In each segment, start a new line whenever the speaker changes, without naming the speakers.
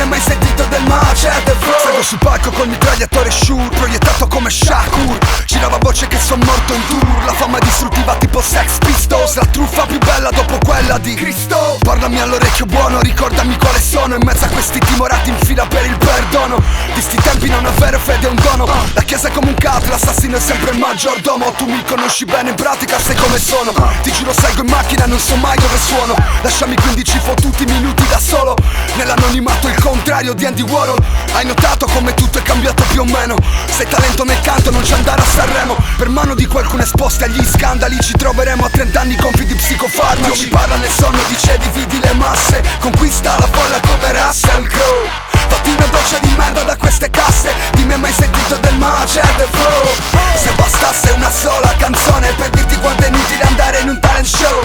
hai mai sentito del macete flow? Salgo sul palco col mitragliatore Shure, proiettato come Shakur. Girava voce che son morto in tour. La fama distruttiva tipo Sex Pistols. La truffa più bella dopo quella di Cristo. Parlami all'orecchio buono, ricordami quale sono. In mezzo a questi timorati in fila per il perdono. Di sti tempi non avere fede è un dono. La chiesa è come un cat, l'assassino è sempre il maggiordomo. Tu mi conosci bene, in pratica sai come sono. Ti giuro salgo in macchina e non so mai dove suono. Lasciami 15 fottuti minuti da solo. Nell'anonimato il contrario di Andy Warhol. Hai notato come tutto è cambiato più o meno. Sei talento nel canto, non c'è andare a Sanremo. Per mano di qualcuno esposti agli scandali. Ci troveremo a 30 anni gonfi di psicofarmaci. Dio mi parla nel sonno, dice dividi le masse. Conquista la folla come Russell Crowe. Fatti una doccia di merda da queste casse. Dimmi hai mai sentito del macete flow? Se bastasse una sola canzone per dirti quanto è inutile andare in un talent show,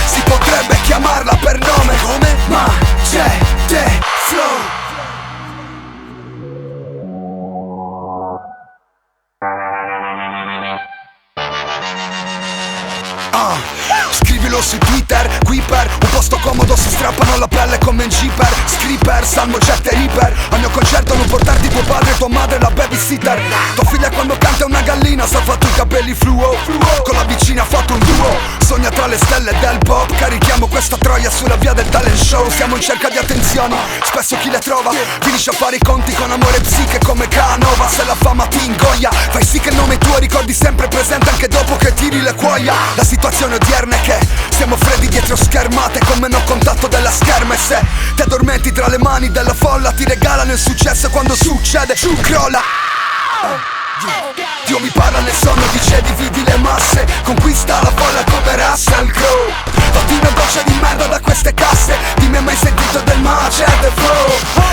si potrebbe chiamarla per nome come Macete Flow. Scrivilo su Twitter, Quipper. Un posto comodo, si strappano la pelle come in Jeeper. Scripper, Salmo, Jet e Reaper. Al mio concerto non portarti tuo padre e tua madre la babysitter. Tua figlia quando canta è una gallina, s'ha fatto i capelli fluo. Con la vicina ha fatto un duo. Sogna tra le stelle del pop. Carichiamo questa troia sulla via del talent show. Siamo in cerca di attenzioni, spesso chi le trova finisce a fare i conti con amore e psiche come Canova. Se la fama ti ingoia, fai sì che il nome tuo ricordi sempre presente anche dopo che tiri le cuoia. La situazione odierna è che siamo freddi dietro schermate con meno contatto della scherma. E se ti addormenti tra le mani della folla, ti regalano il successo quando succede, crolla. Dio mi parla nel sonno, dice dividi le masse. Conquista la folla come Russell Crowe. Fatti una doccia di merda da queste casse. Dimmi hai mai sentito del macete flow?